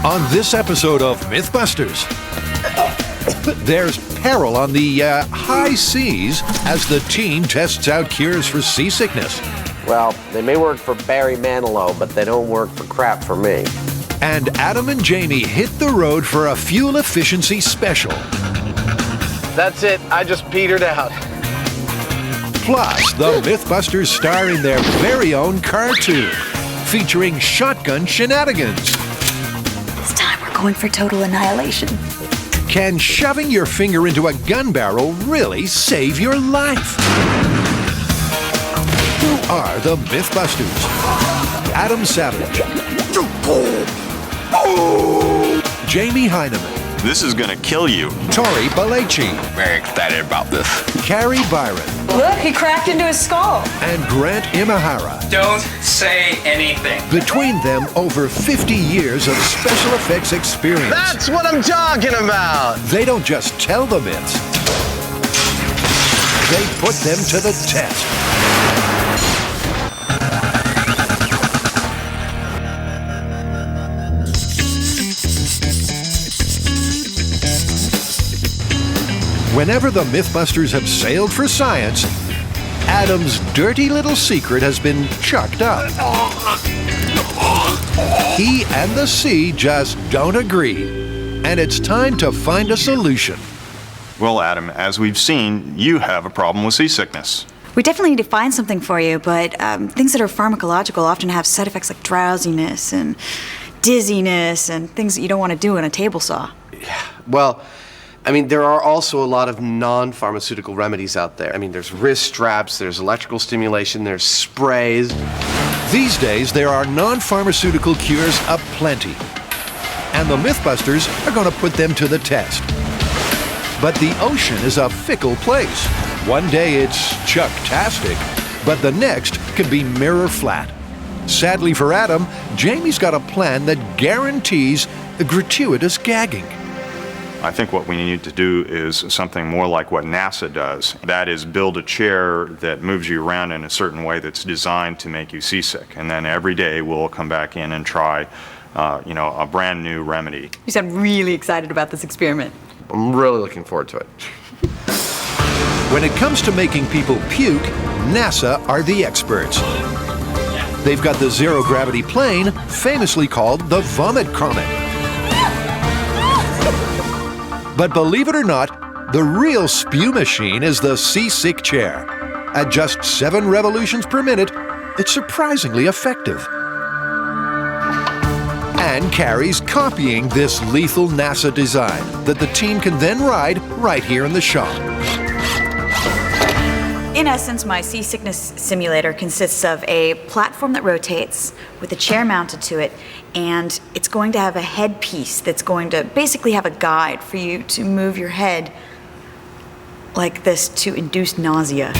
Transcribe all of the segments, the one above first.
On this episode of MythBusters, there's peril on the high seas as the team tests out cures for seasickness. Well, they may work for Barry Manilow, but they don't work for crap for me. And Adam and Jamie hit the road for a fuel efficiency special. That's it. I just petered out. Plus, the MythBusters star in their very own cartoon, featuring shotgun shenanigans. This time we're going for total annihilation. Can shoving your finger into a gun barrel really save your life? Who are the MythBusters? Adam Savage, Jamie Heineman, This is gonna kill you. Tori Balaci, Very excited about this. Carrie Byron, Look, he cracked into his skull. and Grant Imahara. Don't say anything. Between them, over 50 years of special effects experience. That's what I'm talking about! They don't just tell the myths, they put them to the test. Whenever the MythBusters have sailed for science, Adam's dirty little secret has been chucked up. He and the sea just don't agree, and it's time to find a solution. Well, Adam, as we've seen, you have a problem with seasickness. We definitely need to find something for you, but things that are pharmacological often have side effects like drowsiness and dizziness and things that you don't want to do in a table saw. Well, I mean, there are also a lot of non-pharmaceutical remedies out there. I mean, there's wrist straps, there's electrical stimulation, there's sprays. These days, there are non-pharmaceutical cures aplenty, and the MythBusters are going to put them to the test. But the ocean is a fickle place. One day it's chucktastic, but the next can be mirror flat. Sadly for Adam, Jamie's got a plan that guarantees gratuitous gagging. I think what we need to do is something more like what NASA does. That is, build a chair that moves you around in a certain way that's designed to make you seasick. And then every day we'll come back in and try, a brand new remedy. You sound really excited about this experiment. I'm really looking forward to it. When it comes to making people puke, NASA are the experts. They've got the zero-gravity plane, famously called the Vomit Comet. But believe it or not, the real spew machine is the seasick chair. At just 7 revolutions per minute, it's surprisingly effective. And Carrie's copying this lethal NASA design that the team can then ride right here in the shop. In essence, my seasickness simulator consists of a platform that rotates with a chair mounted to it, and it's going to have a headpiece that's going to basically have a guide for you to move your head like this to induce nausea.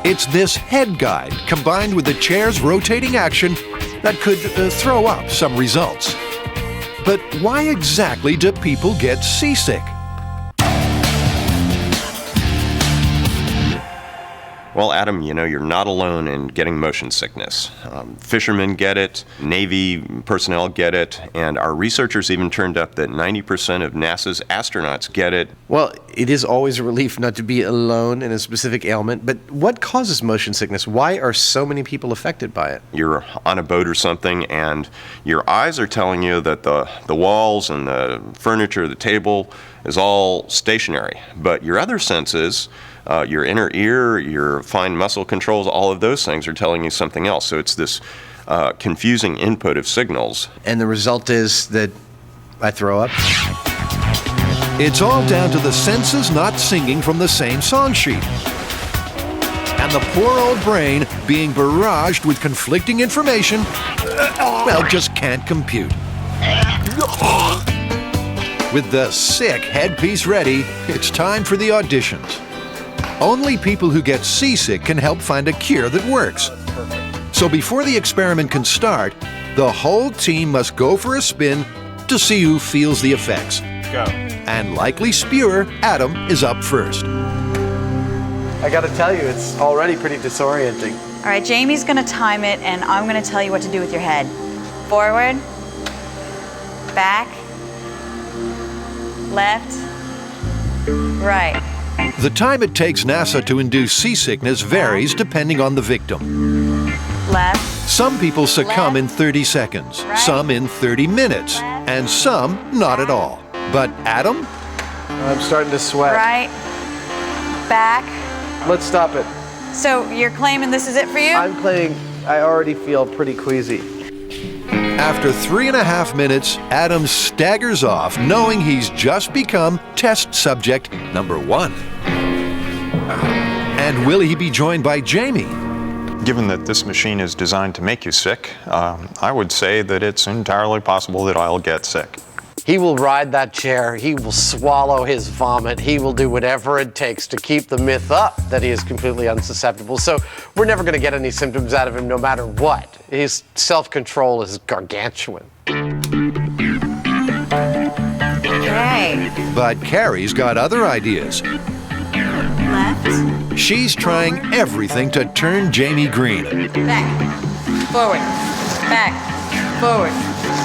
It's this head guide combined with the chair's rotating action that could throw up some results. But why exactly do people get seasick? Well, Adam, you're not alone in getting motion sickness. Fishermen get it, Navy personnel get it, and our researchers even turned up that 90% of NASA's astronauts get it. Well, it is always a relief not to be alone in a specific ailment, but what causes motion sickness? Why are so many people affected by it? You're on a boat or something, and your eyes are telling you that the walls and the furniture, the table, is all stationary, but your other senses, your inner ear, your fine muscle controls, all of those things are telling you something else. So it's this confusing input of signals. And the result is that I throw up? It's all down to the senses not singing from the same song sheet. And the poor old brain being barraged with conflicting information, just can't compute. With the sick headpiece ready, it's time for the auditions. Only people who get seasick can help find a cure that works. So before the experiment can start, the whole team must go for a spin to see who feels the effects. Go. And likely spewer, Adam, is up first. I gotta tell you, it's already pretty disorienting. All right, Jamie's gonna time it, and I'm gonna tell you what to do with your head. Forward, back, left, right. The time it takes NASA to induce seasickness varies depending on the victim. Left, Some people succumb in 30 seconds, some in 30 minutes, and some not at all. But Adam? I'm starting to sweat. right, back. Let's stop it. So you're claiming this is it for you? I'm playing. I already feel pretty queasy. After 3.5 minutes, Adam staggers off, knowing he's just become test subject number 1. And will he be joined by Jamie? Given that this machine is designed to make you sick, I would say that it's entirely possible that I'll get sick. He will ride that chair, he will swallow his vomit, he will do whatever it takes to keep the myth up that he is completely unsusceptible. So we're never going to get any symptoms out of him no matter what. His self-control is gargantuan. Okay. But Carrie's got other ideas. Left, She's trying everything to turn Jamie green. back, forward, back, forward,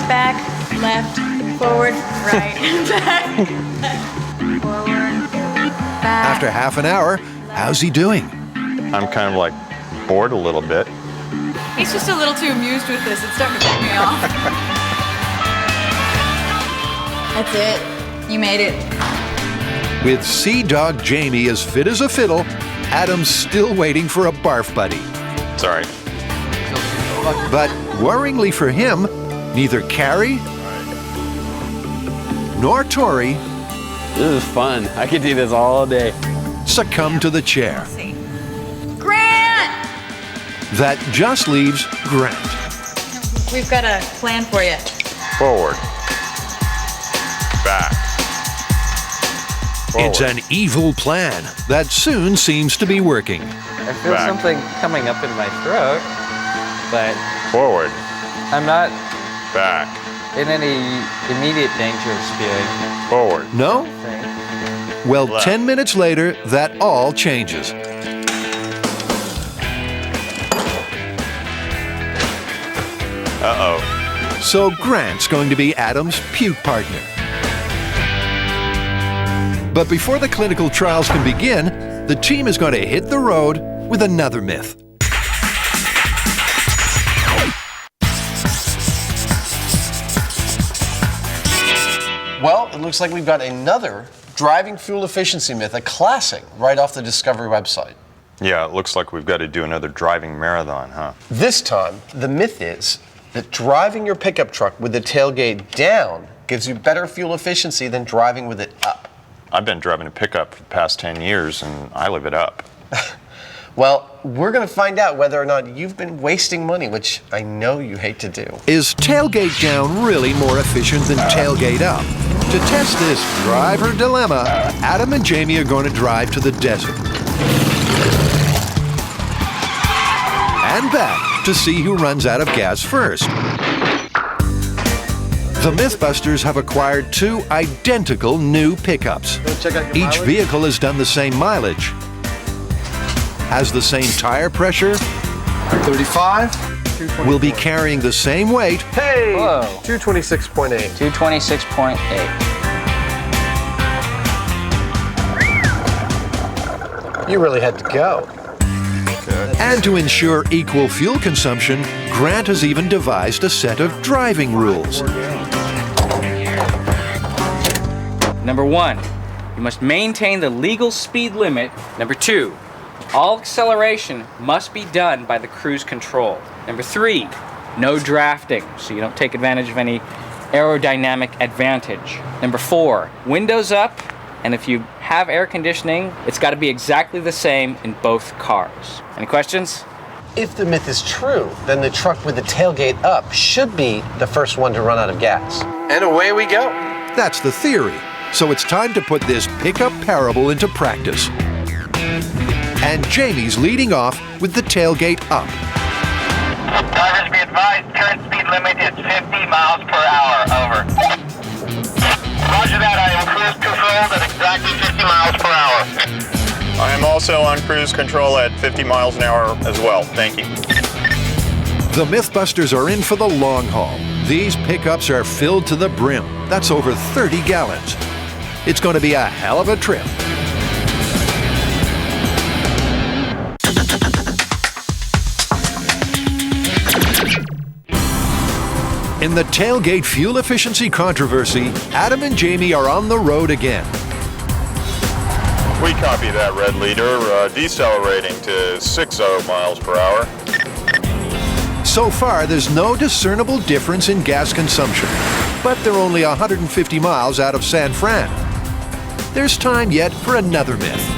back, left, forward, right, back, forward, back. After half an hour, how's he doing? I'm kind of like bored a little bit. He's just a little too amused with this. It's starting to piss me off. That's it. You made it. With Sea Dog Jamie as fit as a fiddle, Adam's still waiting for a barf buddy. Sorry. But worryingly for him, neither Carrie nor Tori This is fun. I could do this all day. succumb to the chair. See. Grant! That just leaves Grant. We've got a plan for you. Forward. Back. Forward. It's an evil plan that soon seems to be working. I feel Back. something coming up in my throat, but Forward. I'm not Back. in any immediate danger of spewing. Forward. No? Thing. Well, Left. 10 minutes later, that all changes. Uh-oh. So Grant's going to be Adam's puke partner. But before the clinical trials can begin, the team is going to hit the road with another myth. Well, it looks like we've got another driving fuel efficiency myth, a classic, right off the Discovery website. Yeah, it looks like we've got to do another driving marathon, huh? This time, the myth is that driving your pickup truck with the tailgate down gives you better fuel efficiency than driving with it up. I've been driving a pickup for the past 10 years, and I live it up. Well, we're going to find out whether or not you've been wasting money, which I know you hate to do. Is tailgate down really more efficient than tailgate up? To test this driver dilemma, Adam and Jamie are going to drive to the desert and back to see who runs out of gas first. The MythBusters have acquired 2 identical new pickups. Check out your Each mileage. vehicle has done the same mileage, has the same tire pressure, 35. will be carrying the same weight, Hey! Whoa. 226.8. 226.8. You really had to go. and to ensure equal fuel consumption, Grant has even devised a set of driving rules. Number 1, you must maintain the legal speed limit. Number 2, all acceleration must be done by the cruise control. Number 3, no drafting, so you don't take advantage of any aerodynamic advantage. Number 4, windows up, and if you have air conditioning, it's got to be exactly the same in both cars. Any questions? If the myth is true, then the truck with the tailgate up should be the first one to run out of gas. And away we go. That's the theory. So it's time to put this pickup parable into practice. And Jamie's leading off with the tailgate up. Drivers be advised, current speed limit is 50 miles per hour. Over. Roger that, I am cruise control at exactly 50 miles per hour. I am also on cruise control at 50 miles an hour as well. Thank you. The MythBusters are in for the long haul. These pickups are filled to the brim. That's over 30 gallons. It's going to be a hell of a trip. In the tailgate fuel efficiency controversy, Adam and Jamie are on the road again. We copy that, Red Leader. Decelerating to 60 miles per hour. So far, there's no discernible difference in gas consumption, but they're only 150 miles out of San Fran. There's time yet for another myth.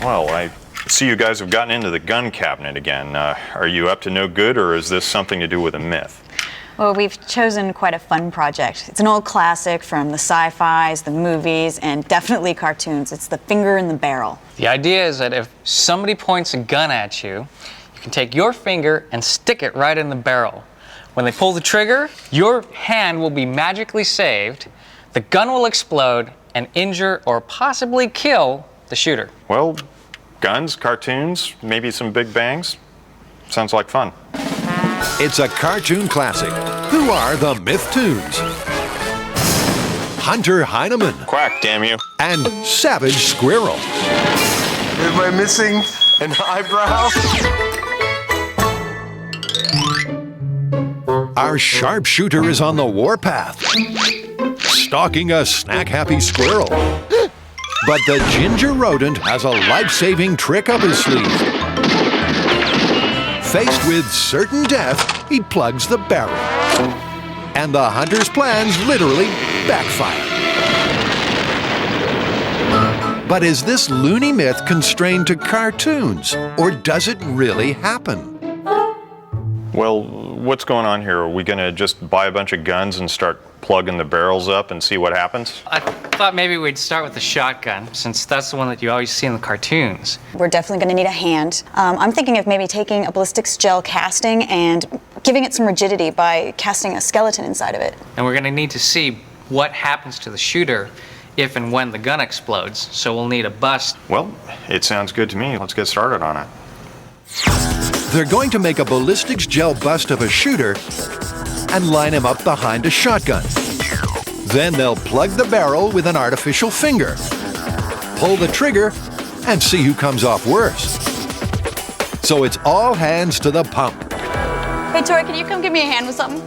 Well, I see you guys have gotten into the gun cabinet again. Are you up to no good, or is this something to do with a myth? Well, we've chosen quite a fun project. It's an old classic from the sci-fis, the movies, and definitely cartoons. It's the finger in the barrel. The idea is that if somebody points a gun at you, you can take your finger and stick it right in the barrel. When they pull the trigger, your hand will be magically saved, the gun will explode and injure or possibly kill the shooter. Well, guns, cartoons, maybe some big bangs. Sounds like fun. It's a cartoon classic. Who are the Myth-Toons? Hunter Heineman. Quack, damn you. And Savage Squirrel. Am I missing an eyebrow? Our sharpshooter is on the warpath, stalking a snack-happy squirrel. But the ginger rodent has a life-saving trick up his sleeve. Faced with certain death, he plugs the barrel. And the hunter's plans literally backfire. But is this loony myth constrained to cartoons, or does it really happen? Well, what's going on here? Are we going to just buy a bunch of guns and start plugging the barrels up and see what happens? I thought maybe we'd start with the shotgun, since that's the one that you always see in the cartoons. We're definitely going to need a hand. I'm thinking of maybe taking a ballistics gel casting and giving it some rigidity by casting a skeleton inside of it. And we're going to need to see what happens to the shooter if and when the gun explodes, so we'll need a bust. Well, it sounds good to me. Let's get started on it. They're going to make a ballistics gel bust of a shooter and line him up behind a shotgun. Then they'll plug the barrel with an artificial finger, pull the trigger, and see who comes off worse. So it's all hands to the pump. Hey, Tori, can you come give me a hand with something?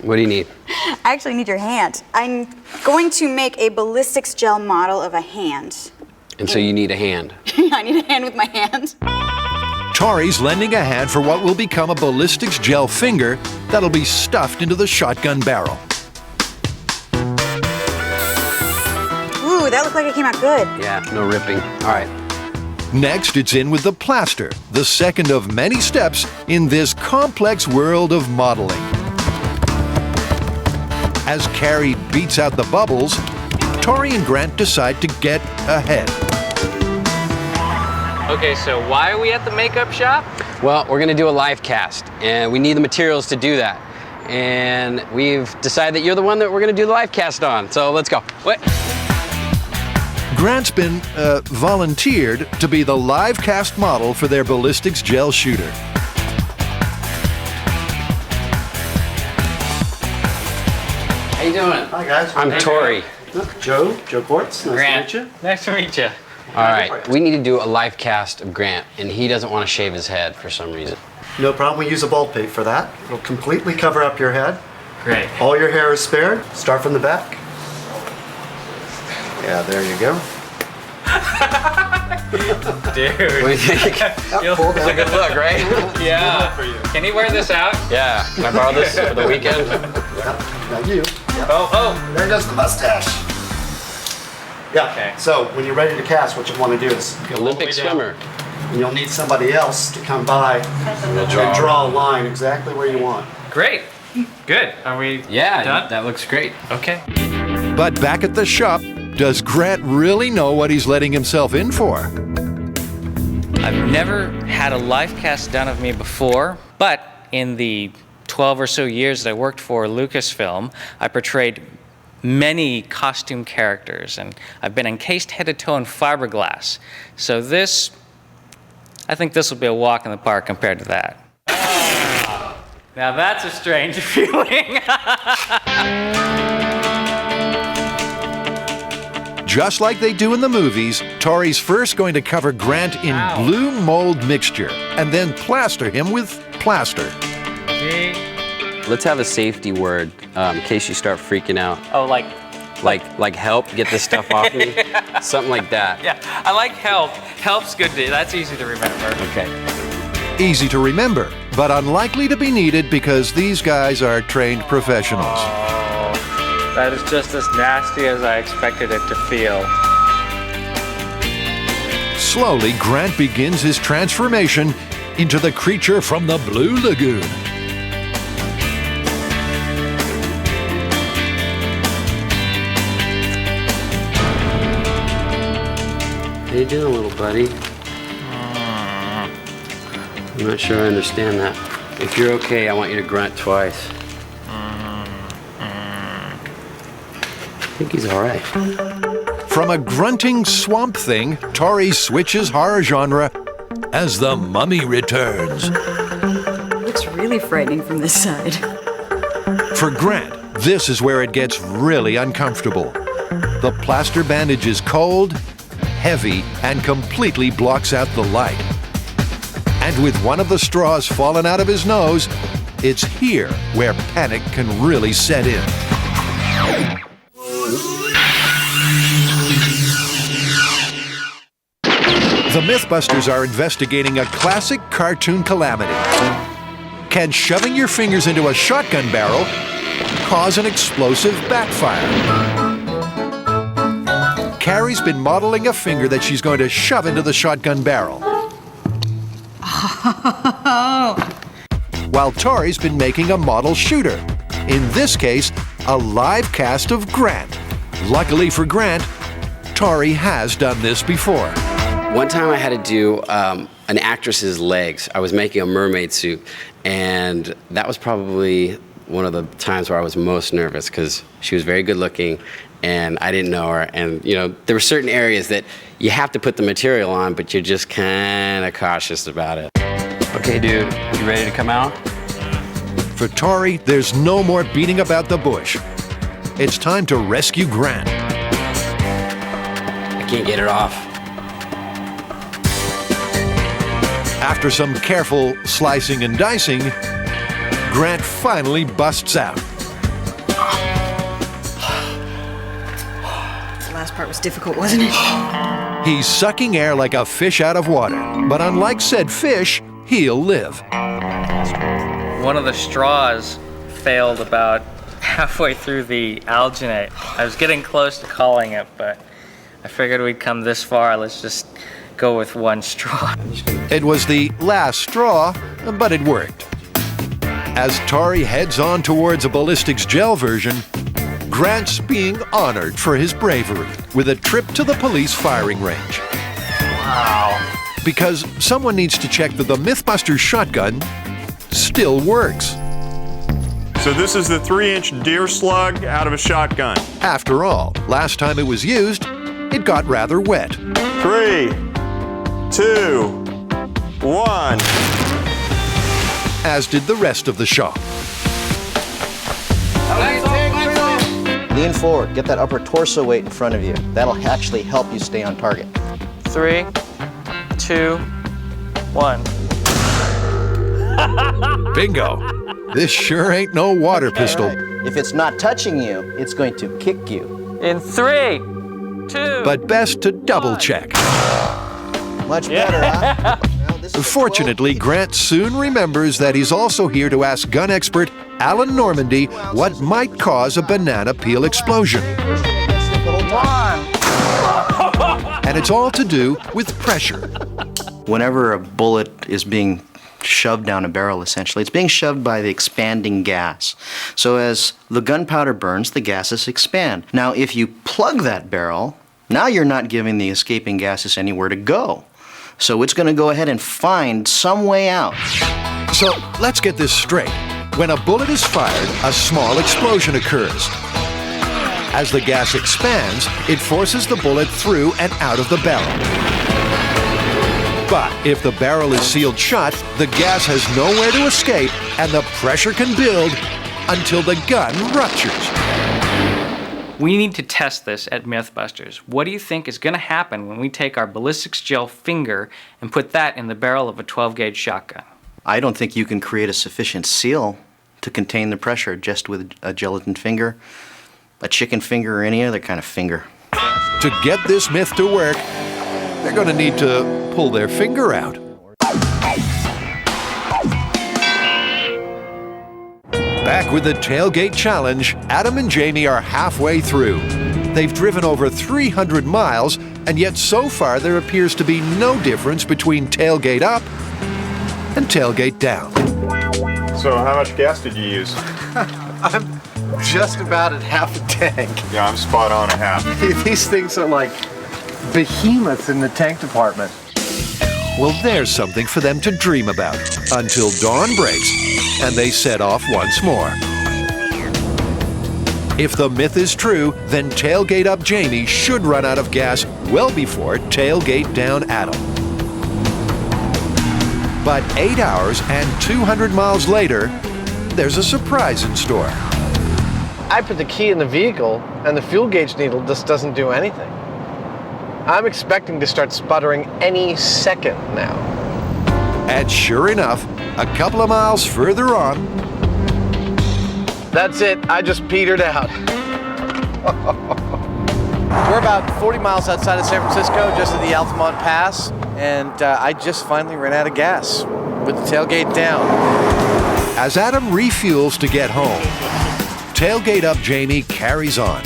What do you need? I actually need your hand. I'm going to make a ballistics gel model of a hand. And so you need a hand. I need a hand with my hand. Tori's lending a hand for what will become a ballistics gel finger that'll be stuffed into the shotgun barrel. Ooh, that looked like it came out good. Yeah, no ripping. All right. Next, it's in with the plaster, the second of many steps in this complex world of modeling. As Carrie beats out the bubbles, Tori and Grant decide to get ahead. Okay, so why are we at the makeup shop? Well, we're gonna do a live cast, and we need the materials to do that. And we've decided that you're the one that we're gonna do the live cast on, so let's go. What? Grant's been volunteered to be the live cast model for their ballistics gel shooter. How you doing? Hi, guys. I'm Tori. Joe Quartz. Nice Grant. to meet you. Nice to meet you. All right, we need to do a live cast of Grant, and he doesn't want to shave his head for some reason. No problem. We use a bald pate for that. It'll completely cover up your head. Great. All your hair is spared. Start from the back. Yeah, there you go. Dude. What do you think? Pull It's a down. good look, right? Yeah. Can he wear this out? Yeah. Can I borrow this for the weekend? Now you. Oh. There goes the mustache. Yeah. Okay. So when you're ready to cast, what you want to do is go all the Olympic way down. swimmer. And you'll need somebody else to come by and draw a line exactly where you want. Great. Good. Are we done? That looks great. Okay. But back at the shop, does Grant really know what he's letting himself in for? I've never had a live cast done of me before, but in the 12 or so years that I worked for Lucasfilm, I portrayed many costume characters, and I've been encased head to toe in fiberglass. So this, I think this will be a walk in the park compared to that. Now that's a strange feeling. Just like they do in the movies, Tori's first going to cover Grant in blue mold mixture and then plaster him with plaster. See? Let's have a safety word in case you start freaking out. Oh, like help, get this stuff off me? Something like that. Yeah, I like help. Help's good. That's easy to remember. Okay. Easy to remember, but unlikely to be needed because these guys are trained professionals. Oh, that is just as nasty as I expected it to feel. Slowly, Grant begins his transformation into the creature from the Blue Lagoon. How you doing, little buddy? I'm not sure I understand that. If you're okay, I want you to grunt twice. I think he's all right. From a grunting swamp thing, Tori switches horror genre as the mummy returns. It looks really frightening from this side. For Grant, this is where it gets really uncomfortable. The plaster bandage is cold, heavy, and completely blocks out the light. And with one of the straws fallen out of his nose, it's here where panic can really set in. The MythBusters are investigating a classic cartoon calamity. Can shoving your fingers into a shotgun barrel cause an explosive backfire? Carrie's been modeling a finger that she's going to shove into the shotgun barrel. While Tori's been making a model shooter. In this case, a live cast of Grant. Luckily for Grant, Tori has done this before. One time I had to do an actress's legs. I was making a mermaid suit, and that was probably one of the times where I was most nervous because she was very good looking and I didn't know her, and you know, there were certain areas that you have to put the material on, but you're just kind of cautious about it. Okay, dude, you ready to come out? For Tori, there's no more beating about the bush. It's time to rescue Grant. I can't get it off. After some careful slicing and dicing, Grant finally busts out. The last part was difficult, wasn't it? He's sucking air like a fish out of water, but unlike said fish, he'll live. One of the straws failed about halfway through the alginate. I was getting close to calling it, but I figured we'd come this far. Let's just go with one straw. It was the last straw, but it worked. As Tori heads on towards a ballistics gel version, Grant's being honored for his bravery with a trip to the police firing range. Wow. Because someone needs to check that the MythBusters shotgun still works. So this is the 3-inch deer slug out of a shotgun. After all, last time it was used, it got rather wet. 3, 2, 1. As did the rest of the shop. Lean forward, get that upper torso weight in front of you. That'll actually help you stay on target. 3, 2, 1. Bingo. This sure ain't no water pistol. Right. If it's not touching you, it's going to kick you. In 3, 2. But best to double check. Much better, huh? Well, fortunately, Grant soon remembers that he's also here to ask gun expert Alan Normandy what might cause a banana peel explosion. And it's all to do with pressure. Whenever a bullet is being shoved down a barrel, essentially, it's being shoved by the expanding gas. So as the gunpowder burns, the gases expand. Now, if you plug that barrel, now you're not giving the escaping gases anywhere to go. So it's going to go ahead and find some way out. So let's get this straight. When a bullet is fired, a small explosion occurs. As the gas expands, it forces the bullet through and out of the barrel. But if the barrel is sealed shut, the gas has nowhere to escape and the pressure can build until the gun ruptures. We need to test this at MythBusters. What do you think is going to happen when we take our ballistics gel finger and put that in the barrel of a 12-gauge shotgun? I don't think you can create a sufficient seal to contain the pressure just with a gelatin finger, a chicken finger, or any other kind of finger. To get this myth to work, they're going to need to pull their finger out. Back with the tailgate challenge, Adam and Jamie are halfway through. They've driven over 300 miles, and yet so far there appears to be no difference between tailgate up and tailgate down. So how much gas did you use? I'm just about at half a tank. Yeah, I'm spot on at half. These things are like behemoths in the tank department. Well, there's something for them to dream about until dawn breaks and they set off once more. If the myth is true, then tailgate up Jamie should run out of gas well before tailgate down Adam. But 8 hours and 200 miles later, there's a surprise in store. I put the key in the vehicle and the fuel gauge needle just doesn't do anything. I'm expecting to start sputtering any second now. And sure enough, a couple of miles further on, that's it, I just petered out. We're about 40 miles outside of San Francisco, just at the Altamont Pass, and I just finally ran out of gas with the tailgate down. As Adam refuels to get home, tailgate up Jamie carries on.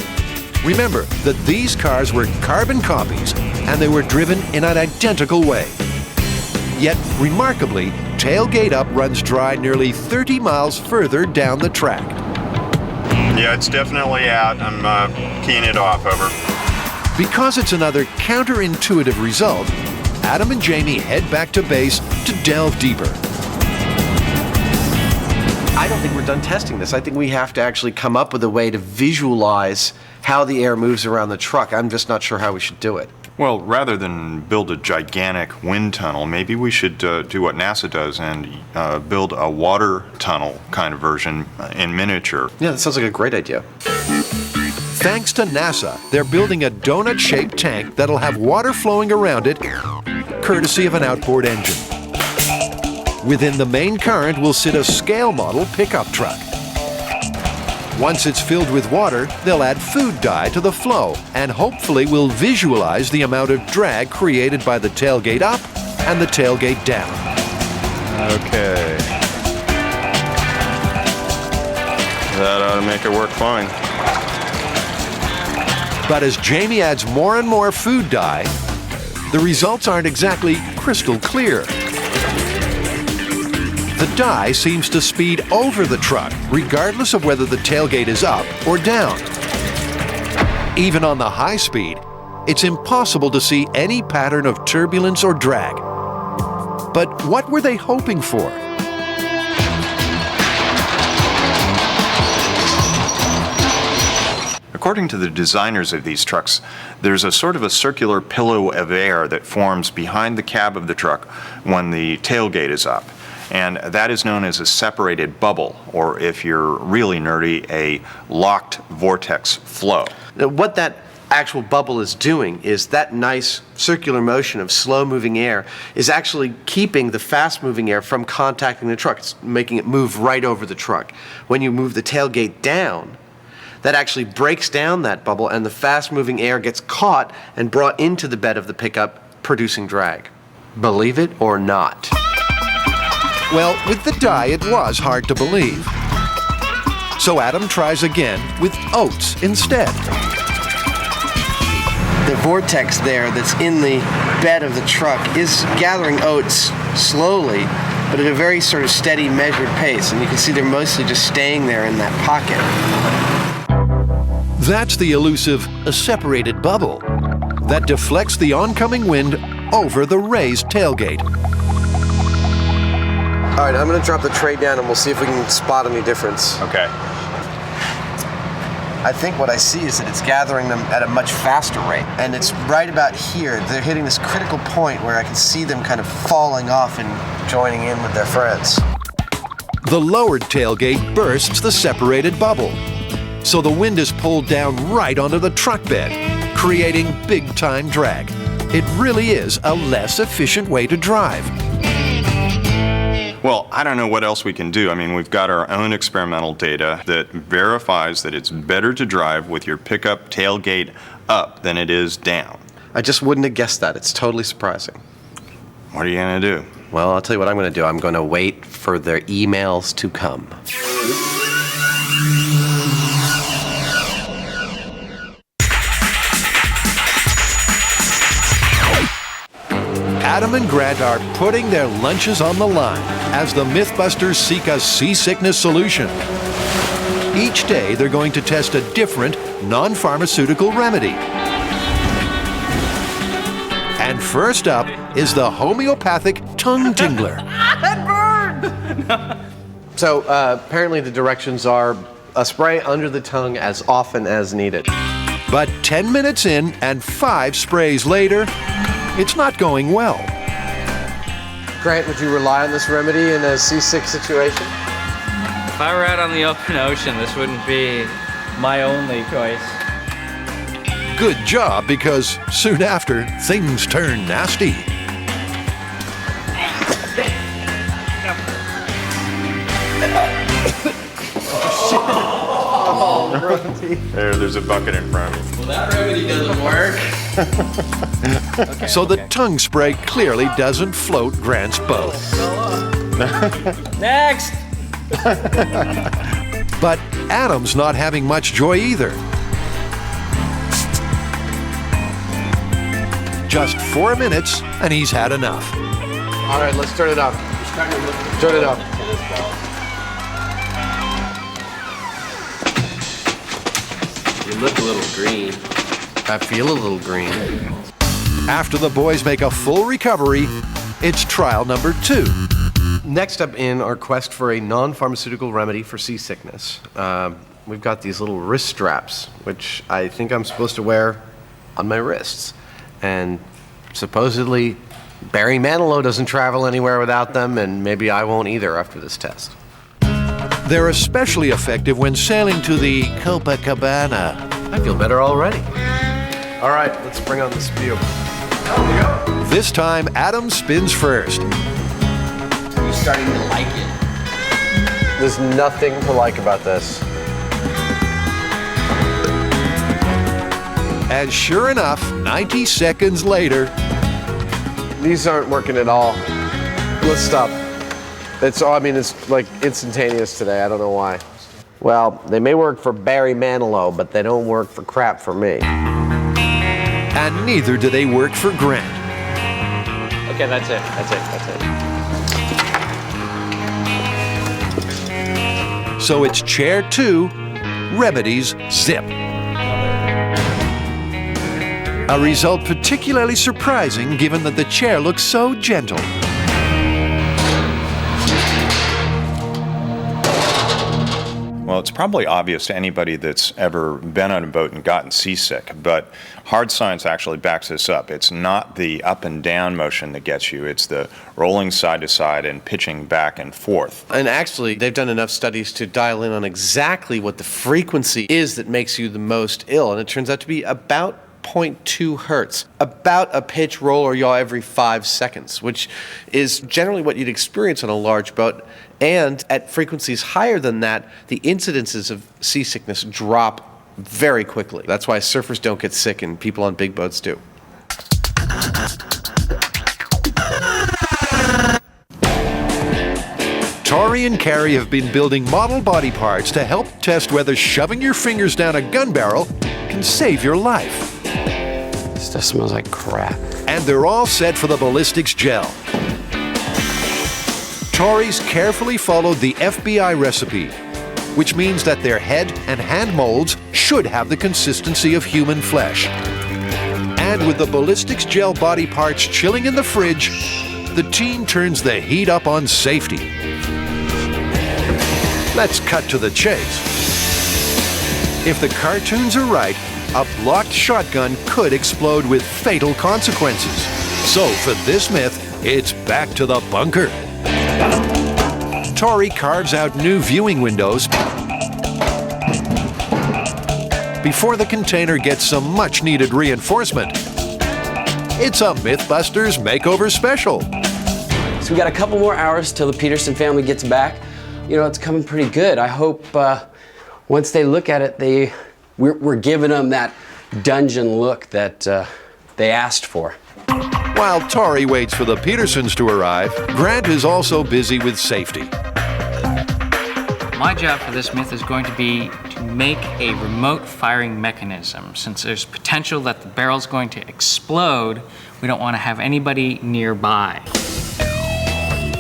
Remember that these cars were carbon copies and they were driven in an identical way. Yet, remarkably, tailgate up runs dry nearly 30 miles further down the track. Yeah, it's definitely out. I'm keying it off, over. Because it's another counterintuitive result, Adam and Jamie head back to base to delve deeper. I don't think we're done testing this. I think we have to actually come up with a way to visualize how the air moves around the truck. I'm just not sure how we should do it. Well, rather than build a gigantic wind tunnel, maybe we should do what NASA does and build a water tunnel kind of version in miniature. Yeah, that sounds like a great idea. Thanks to NASA, they're building a donut-shaped tank that'll have water flowing around it, courtesy of an outboard engine. Within the main current will sit a scale model pickup truck. Once it's filled with water, they'll add food dye to the flow and hopefully will visualize the amount of drag created by the tailgate up and the tailgate down. Okay. That ought to make it work fine. But as Jamie adds more and more food dye, the results aren't exactly crystal clear. The dye seems to speed over the truck, regardless of whether the tailgate is up or down. Even on the high speed, it's impossible to see any pattern of turbulence or drag. But what were they hoping for? According to the designers of these trucks, there's a sort of a circular pillow of air that forms behind the cab of the truck when the tailgate is up. And that is known as a separated bubble, or if you're really nerdy, a locked vortex flow. Now, what that actual bubble is doing is that nice circular motion of slow-moving air is actually keeping the fast-moving air from contacting the truck. It's making it move right over the truck. When you move the tailgate down, that actually breaks down that bubble and the fast-moving air gets caught and brought into the bed of the pickup, producing drag. Believe it or not. Well, with the dye, it was hard to believe. So Adam tries again with oats instead. The vortex there that's in the bed of the truck is gathering oats slowly, but at a very sort of steady, measured pace. And you can see they're mostly just staying there in that pocket. That's the elusive separated bubble that deflects the oncoming wind over the raised tailgate. All right, I'm going to drop the tray down and we'll see if we can spot any difference. Okay. I think what I see is that it's gathering them at a much faster rate. And it's right about here. They're hitting this critical point where I can see them kind of falling off and joining in with their friends. The lowered tailgate bursts the separated bubble, so the wind is pulled down right onto the truck bed, creating big-time drag. It really is a less efficient way to drive. Well, I don't know what else we can do. I mean, we've got our own experimental data that verifies that it's better to drive with your pickup tailgate up than it is down. I just wouldn't have guessed that. It's totally surprising. What are you going to do? Well, I'll tell you what I'm going to do. I'm going to wait for their emails to come. Adam and Grant are putting their lunches on the line as the MythBusters seek a seasickness solution. Each day, they're going to test a different, non-pharmaceutical remedy. And first up is the homeopathic tongue tingler. So apparently the directions are a spray under the tongue as often as needed. But 10 minutes in and 5 sprays later, it's not going well. Grant, would you rely on this remedy in a seasick situation? If I were out on the open ocean, this wouldn't be my only choice. Good job, because soon after, things turn nasty. There's a bucket in front of me. Well, that remedy doesn't work. So the tongue spray clearly doesn't float Grant's boat. Next! But Adam's not having much joy either. Just 4 minutes, and he's had enough. All right, let's turn it up. Turn it up. You look a little green. I feel a little green. After the boys make a full recovery, it's trial number 2. Next up in our quest for a non-pharmaceutical remedy for seasickness, we've got these little wrist straps, which I think I'm supposed to wear on my wrists. And supposedly Barry Manilow doesn't travel anywhere without them, and maybe I won't either after this test. They're especially effective when sailing to the Copacabana. I feel better already. All right, let's bring on the spew. This time, Adam spins first. You're starting to like it. There's nothing to like about this. And sure enough, 90 seconds later, These aren't working at all. Let's stop. It's like instantaneous today. I don't know why. Well, they may work for Barry Manilow, but they don't work for crap for me. and neither do they work for Grant. Okay, that's it. So it's chair 2, remedies zip. A result particularly surprising given that the chair looks so gentle. Well, it's probably obvious to anybody that's ever been on a boat and gotten seasick, but hard science actually backs this up. It's not the up and down motion that gets you, it's the rolling side to side and pitching back and forth. And actually, they've done enough studies to dial in on exactly what the frequency is that makes you the most ill, and it turns out to be about 0.2 hertz, about a pitch, roll, or yaw every 5 seconds, which is generally what you'd experience on a large boat. And at frequencies higher than that, the incidences of seasickness drop very quickly. That's why surfers don't get sick and people on big boats do. Tori and Carrie have been building model body parts to help test whether shoving your fingers down a gun barrel can save your life. This stuff smells like crap. And they're all set for the ballistics gel. Tori's carefully followed the FBI recipe, which means that their head and hand molds should have the consistency of human flesh. And with the ballistics gel body parts chilling in the fridge, the team turns the heat up on safety. Let's cut to the chase. If the cartoons are right, a blocked shotgun could explode with fatal consequences. So for this myth, it's back to the bunker. Tori carves out new viewing windows before the container gets some much-needed reinforcement. It's a MythBusters Makeover Special. So we got a couple more hours till the Peterson family gets back. You know, it's coming pretty good. I hope once they look at it, we're giving them that dungeon look that they asked for. While Tori waits for the Petersons to arrive, Grant is also busy with safety. My job for this myth is going to be to make a remote firing mechanism. Since there's potential that the barrel's going to explode, we don't want to have anybody nearby.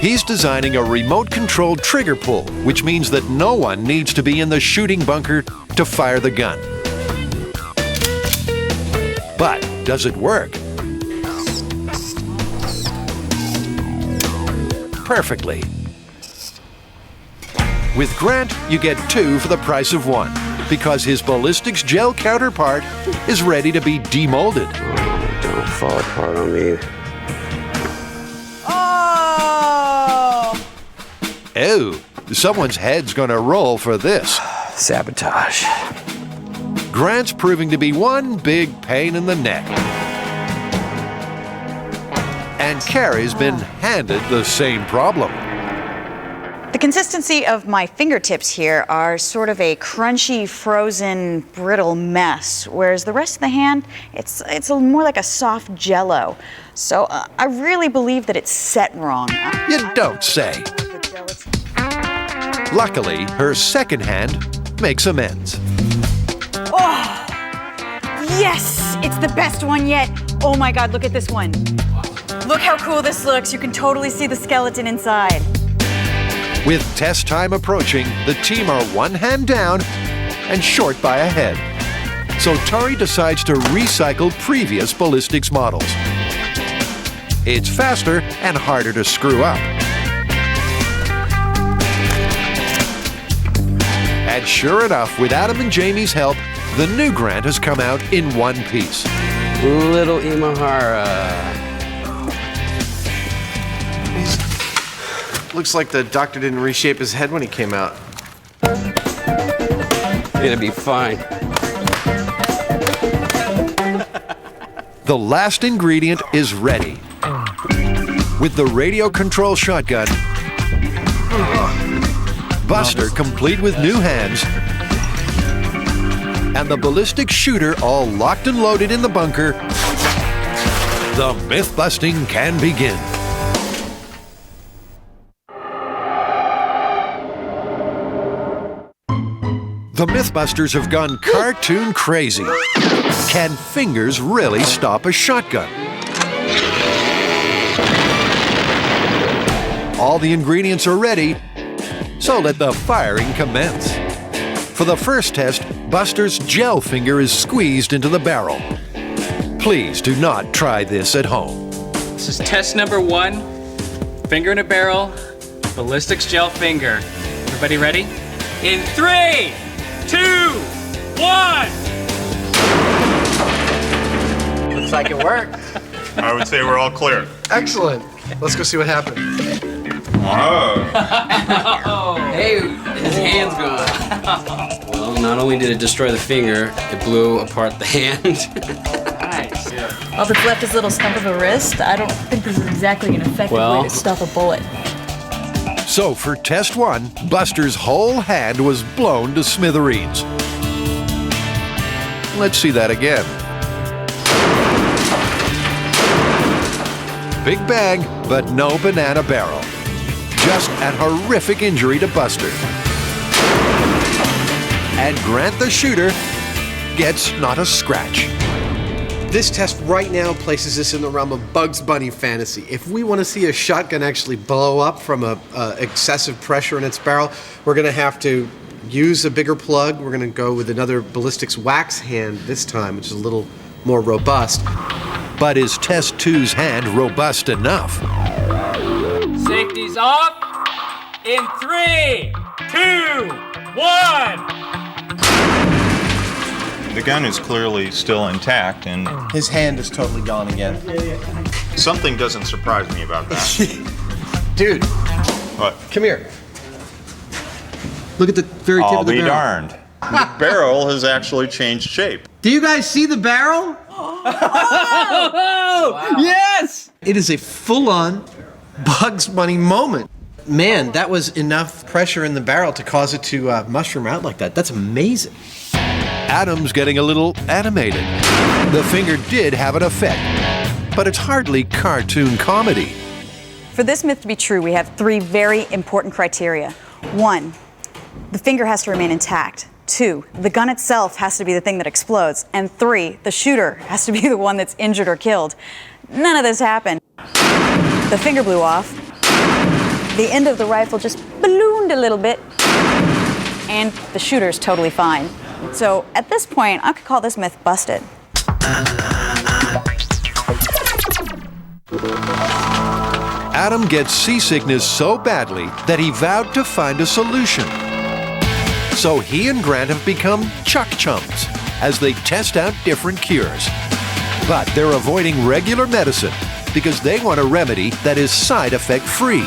He's designing a remote-controlled trigger pull, which means that no one needs to be in the shooting bunker to fire the gun. But does it work? Perfectly. With Grant, you get 2 for the price of 1, because his ballistics gel counterpart is ready to be demolded. Oh, don't fall apart on me. Oh, someone's head's gonna roll for this. Sabotage. Grant's proving to be one big pain in the neck. And Carrie's been handed the same problem. The consistency of my fingertips here are sort of a crunchy, frozen, brittle mess, whereas the rest of the hand, it's more like a soft jello. So I really believe that it's set wrong. You don't say. Luckily, her second hand makes amends. Oh, yes, it's the best one yet. Oh my God, look at this one. Look how cool this looks. You can totally see the skeleton inside. With test time approaching, the team are 1 hand down and short by a head. So Tori decides to recycle previous ballistics models. It's faster and harder to screw up. And sure enough, with Adam and Jamie's help, the new Grant has come out in one piece. Little Imahara. Looks like the doctor didn't reshape his head when he came out. It'll be fine. The last ingredient is ready. With the radio control shotgun, Buster complete with new hands, and the ballistic shooter all locked and loaded in the bunker, the myth busting can begin. The MythBusters have gone cartoon crazy. Can fingers really stop a shotgun? All the ingredients are ready, so let the firing commence. For the first test, Buster's gel finger is squeezed into the barrel. Please do not try this at home. This is test number 1. Finger in a barrel, ballistics gel finger. Everybody ready? In 3, 2, 1! Looks like it worked. I would say we're all clear. Excellent. Let's go see what happened. Hey, his hand's gone. Well, not only did it destroy the finger, it blew apart the hand. Nice. All that's left is a little stump of a wrist. I don't think this is exactly an effective way to stop a bullet. So for test 1, Buster's whole hand was blown to smithereens. Let's see that again. Big bang, but no banana barrel. Just an horrific injury to Buster. And Grant the shooter gets not a scratch. This test right now places us in the realm of Bugs Bunny fantasy. If we want to see a shotgun actually blow up from excessive pressure in its barrel, we're going to have to use a bigger plug. We're going to go with another ballistics wax hand this time, which is a little more robust. But is test 2's hand robust enough? Safety's off. In 3, 2, 1. The gun is clearly still intact, and his hand is totally gone again. something doesn't surprise me about that. Dude. What? Come here. Look at the very tip I'll of the be barrel. darned. The barrel has actually changed shape. Do you guys see the barrel? Oh! Yes! It is a full-on Bugs Bunny moment. Man, that was enough pressure in the barrel to cause it to mushroom out like that. That's amazing. Adam's getting a little animated. The finger did have an effect, but it's hardly cartoon comedy. For this myth to be true, we have 3 very important criteria. 1, the finger has to remain intact. 2, the gun itself has to be the thing that explodes. And 3, the shooter has to be the one that's injured or killed. None of this happened. The finger blew off. The end of the rifle just ballooned a little bit. And the shooter's totally fine. So at this point, I could call this myth busted. Adam gets seasickness so badly that he vowed to find a solution. So he and Grant have become chuck chums as they test out different cures. But they're avoiding regular medicine because they want a remedy that is side effect free.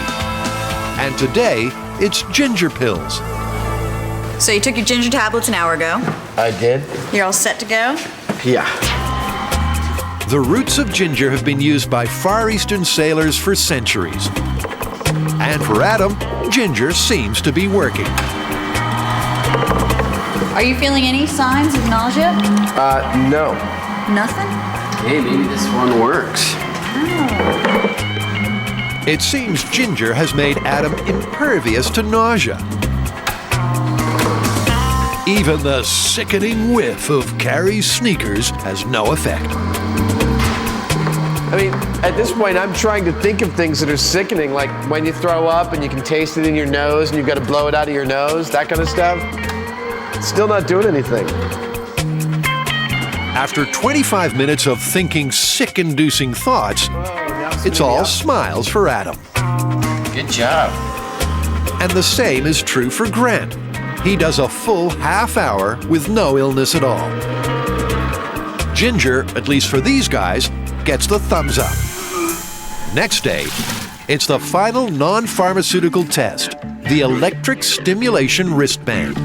And today, it's ginger pills. So you took your ginger tablets an hour ago. I did? You're all set to go? Yeah. The roots of ginger have been used by Far Eastern sailors for centuries. And for Adam, ginger seems to be working. Are you feeling any signs of nausea? No. Nothing? Hey, maybe this one works. It seems ginger has made Adam impervious to nausea. Even the sickening whiff of Carrie's sneakers has no effect. I mean, at this point, I'm trying to think of things that are sickening, like when you throw up and you can taste it in your nose and you've got to blow it out of your nose, that kind of stuff. Still not doing anything. After 25 minutes of thinking sick-inducing thoughts, it's all smiles for Adam. Good job. And the same is true for Grant. He does a full half hour with no illness at all. Ginger, at least for these guys, gets the thumbs up. Next day, it's the final non-pharmaceutical test, the electric stimulation wristband.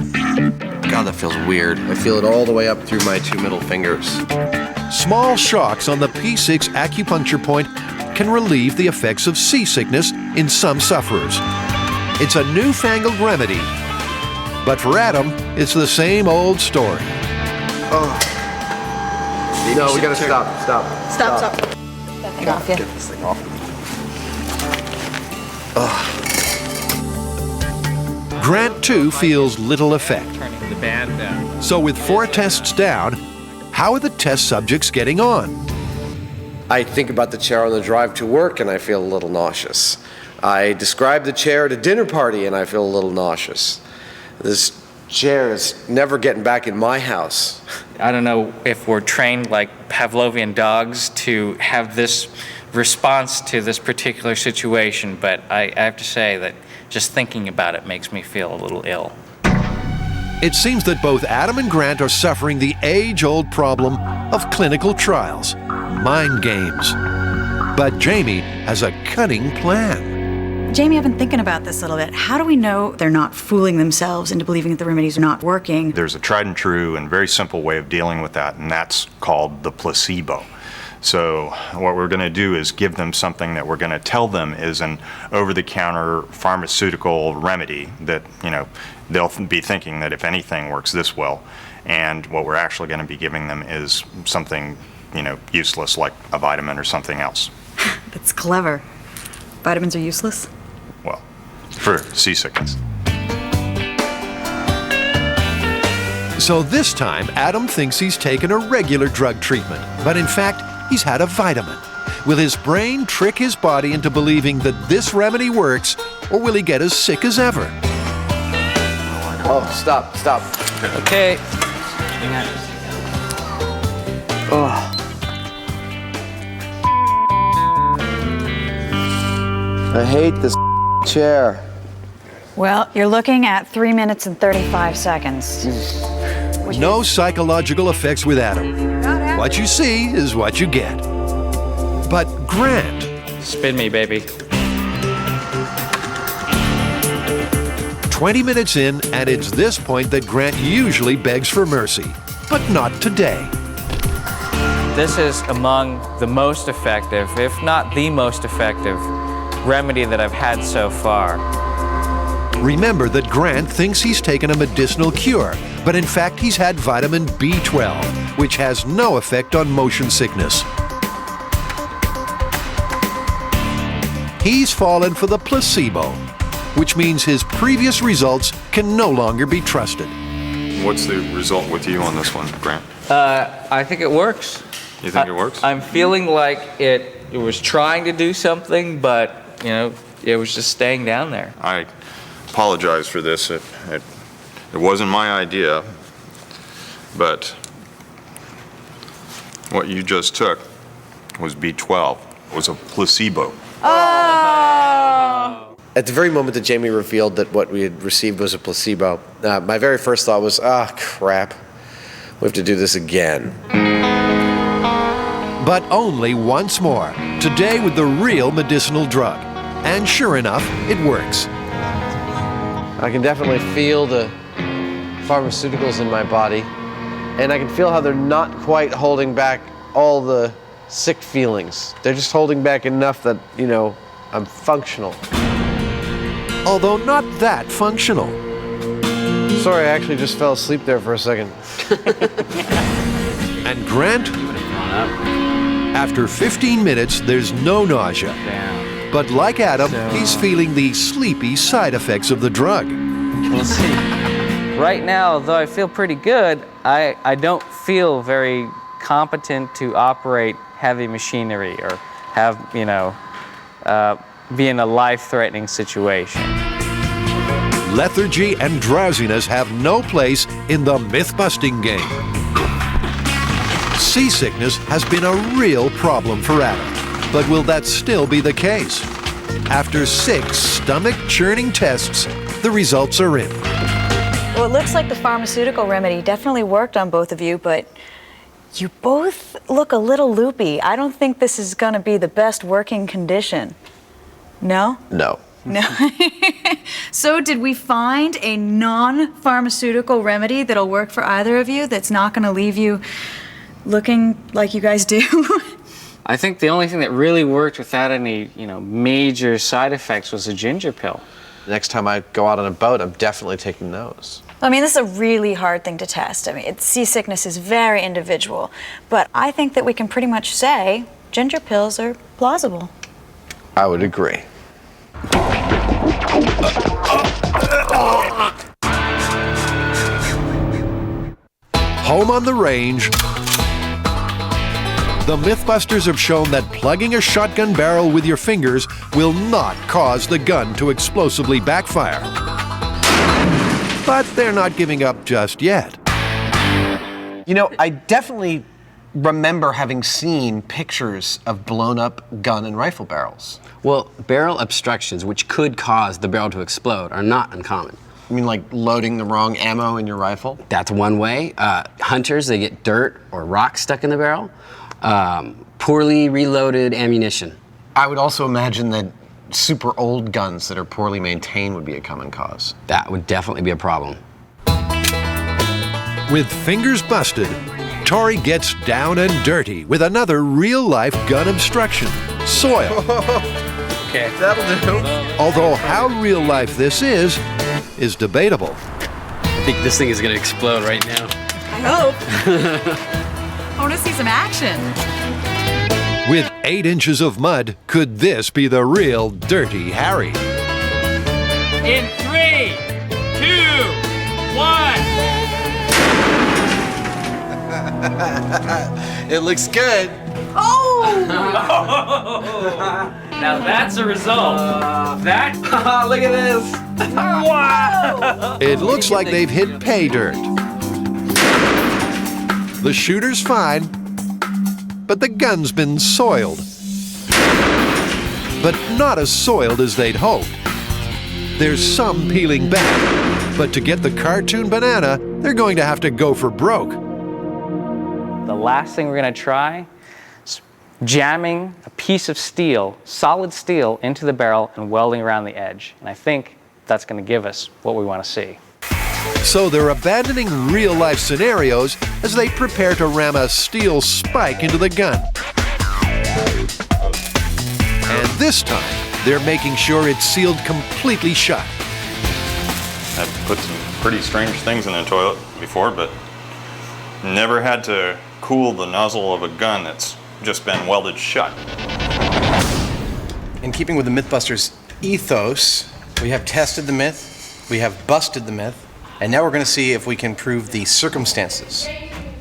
God, that feels weird. I feel it all the way up through my 2 middle fingers. Small shocks on the P6 acupuncture point can relieve the effects of seasickness in some sufferers. It's a newfangled remedy, but for Adam, it's the same old story. Oh. No, we gotta stop. Stop. That thing off, yeah. Get this thing off. Grant, too, feels little effect. Turning the band down. So with 4 tests down, how are the test subjects getting on? I think about the chair on the drive to work and I feel a little nauseous. I describe the chair at a dinner party and I feel a little nauseous. This chair is never getting back in my house. I don't know if we're trained like Pavlovian dogs to have this response to this particular situation, but I have to say that just thinking about it makes me feel a little ill. It seems that both Adam and Grant are suffering the age-old problem of clinical trials, mind games. But Jamie has a cunning plan. Jamie, I've been thinking about this a little bit. How do we know they're not fooling themselves into believing that the remedies are not working? There's a tried and true and very simple way of dealing with that, and that's called the placebo. So what we're going to do is give them something that we're going to tell them is an over-the-counter pharmaceutical remedy that, they'll be thinking that if anything works this well. And what we're actually going to be giving them is something, useless like a vitamin or something else. That's clever. Vitamins are useless? Well, for seasickness. So this time, Adam thinks he's taken a regular drug treatment, but in fact, he's had a vitamin. Will his brain trick his body into believing that this remedy works, or will he get as sick as ever? Oh, stop. Okay. I hate this chair. Well, you're looking at 3 minutes and 35 seconds. No psychological effects with Adam. What you see is what you get. But Grant, Spin me, baby. 20 minutes in, and it's this point that Grant usually begs for mercy. But not today. This is among the most effective, if not the most effective, remedy that I've had so far. Remember that Grant thinks he's taken a medicinal cure, but in fact he's had vitamin B12, which has no effect on motion sickness. He's fallen for the placebo, which means his previous results can no longer be trusted. What's the result with you on this one, Grant? I think it works. You think it works? I'm feeling like it was trying to do something, but, you know, it was just staying down there. I apologize for this. It wasn't my idea, but what you just took was B12. It was a placebo. Oh! At the very moment that Jamie revealed that what we had received was a placebo, my very first thought was, crap, we have to do this again. But only once more, today with the real medicinal drug. And sure enough, it works. I can definitely feel the pharmaceuticals in my body, and I can feel how they're not quite holding back all the sick feelings. They're just holding back enough that, you know, I'm functional. Although not that functional. Sorry, I actually just fell asleep there for a second. And Grant, after 15 minutes, there's no nausea. But like Adam, he's feeling the sleepy side effects of the drug. We'll see. Right now, though I feel pretty good, I don't feel very competent to operate heavy machinery or have, you know, be in a life-threatening situation. Lethargy and drowsiness have no place in the myth-busting game. Seasickness has been a real problem for Adam. But will that still be the case? After 6 stomach-churning tests, the results are in. Well, it looks like the pharmaceutical remedy definitely worked on both of you, but you both look a little loopy. I don't think this is going to be the best working condition. No? No. No. So did we find a non-pharmaceutical remedy that'll work for either of you that's not going to leave you looking like you guys do? I think the only thing that really worked without any, you know, major side effects was a ginger pill. Next time I go out on a boat, I'm definitely taking those. I mean, this is a really hard thing to test. I mean, seasickness is very individual, but I think that we can pretty much say ginger pills are plausible. I would agree. Home on the range, the MythBusters have shown that plugging a shotgun barrel with your fingers will not cause the gun to explosively backfire. But they're not giving up just yet. You know, I definitely remember having seen pictures of blown up gun and rifle barrels. Well, barrel obstructions, which could cause the barrel to explode, are not uncommon. You mean like loading the wrong ammo in your rifle? That's one way. Hunters, they get dirt or rocks stuck in the barrel. Poorly reloaded ammunition. I would also imagine that super old guns that are poorly maintained would be a common cause. That would definitely be a problem. With fingers busted, Tori gets down and dirty with another real-life gun obstruction, soil. Okay. That'll do. Although how real-life this is debatable. I think this thing is going to explode right now. I hope. I want to see some action. With 8 inches of mud, could this be the real Dirty Harry? In 3, 2, 1. It looks good. Oh! Now that's a result. That. Look at this. Wow! It looks like they've hit pay dirt. The shooter's fine, but the gun's been soiled. But not as soiled as they'd hoped. There's some peeling back, but to get the cartoon banana, they're going to have to go for broke. The last thing we're going to try is jamming a piece of steel, solid steel, into the barrel and welding around the edge. And I think that's going to give us what we want to see. So they're abandoning real-life scenarios as they prepare to ram a steel spike into the gun. And this time, they're making sure it's sealed completely shut. I've put some pretty strange things in the toilet before, but never had to cool the nozzle of a gun that's just been welded shut. In keeping with the MythBusters ethos, we have tested the myth, we have busted the myth, and now we're going to see if we can prove the circumstances.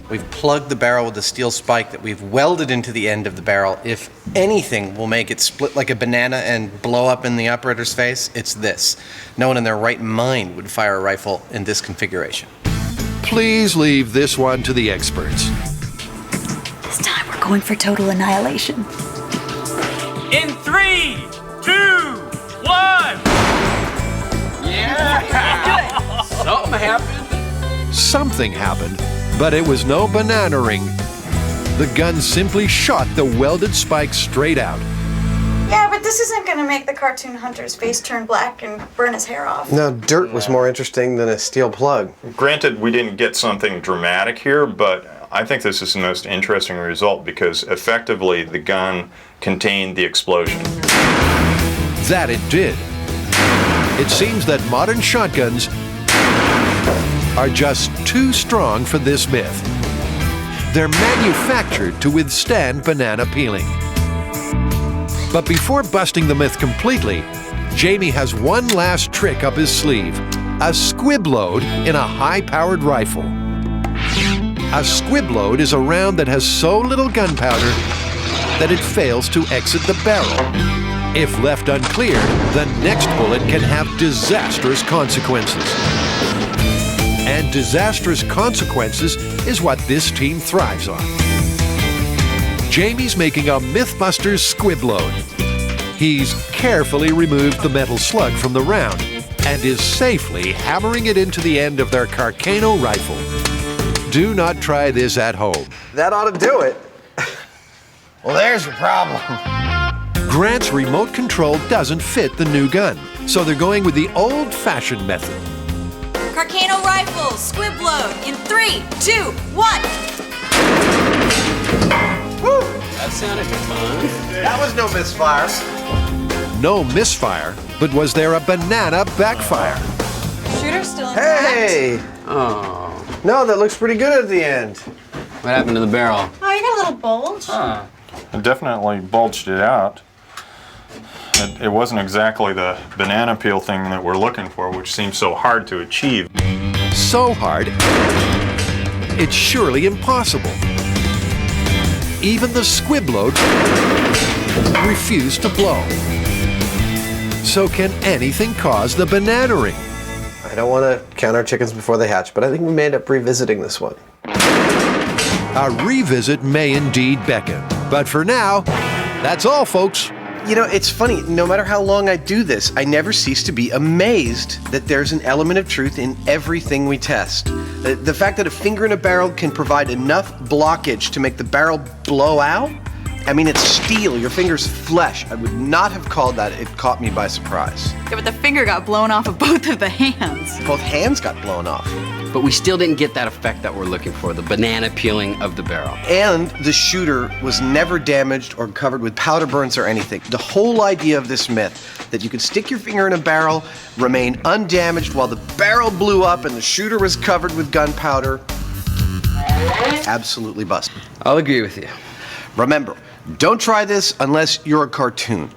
We've plugged the barrel with a steel spike that we've welded into the end of the barrel. If anything will make it split like a banana and blow up in the operator's face, it's this. No one in their right mind would fire a rifle in this configuration. Please leave this one to the experts. This time we're going for total annihilation. In 3, 2, 1! Yeah! Something happened. Something happened, but it was no banana-ing. The gun simply shot the welded spike straight out. Yeah, but this isn't gonna make the cartoon hunter's face turn black and burn his hair off. No, dirt was more interesting than a steel plug. Granted, we didn't get something dramatic here, but I think this is the most interesting result because effectively the gun contained the explosion. That it did. It seems that modern shotguns are just too strong for this myth. They're manufactured to withstand banana peeling. But before busting the myth completely, Jamie has one last trick up his sleeve: a squib load in a high-powered rifle. A squib load is a round that has so little gunpowder that it fails to exit the barrel. If left uncleared, the next bullet can have disastrous consequences. And disastrous consequences is what this team thrives on. Jamie's making a MythBusters squib load. He's carefully removed the metal slug from the round and is safely hammering it into the end of their Carcano rifle. Do not try this at home. That ought to do it. Well, there's your problem. Grant's remote control doesn't fit the new gun, so they're going with the old-fashioned method. Carcano rifle, squib load, in 3, 2, 1. Woo! That sounded fun. That was no misfire. No misfire, but was there a banana backfire? Shooter's still intact. Hey! Oh. No, that looks pretty good at the end. What happened to the barrel? Oh, you got a little bulge. Huh. It definitely bulged it out. It wasn't exactly the banana peel thing that we're looking for, which seems so hard to achieve. So hard, it's surely impossible. Even the squib load refused to blow. So can anything cause the banana ring? I don't want to count our chickens before they hatch, but I think we may end up revisiting this one. A revisit may indeed beckon. But for now, that's all, folks. You know, it's funny, no matter how long I do this, I never cease to be amazed that there's an element of truth in everything we test. The fact that a finger in a barrel can provide enough blockage to make the barrel blow out, I mean, it's steel, your finger's flesh. I would not have called that. It caught me by surprise. Yeah, but the finger got blown off of both of the hands. Both hands got blown off. But we still didn't get that effect that we're looking for, the banana peeling of the barrel. And the shooter was never damaged or covered with powder burns or anything. The whole idea of this myth, that you could stick your finger in a barrel, remain undamaged while the barrel blew up and the shooter was covered with gunpowder, absolutely busted. I'll agree with you. Remember, don't try this unless you're a cartoon.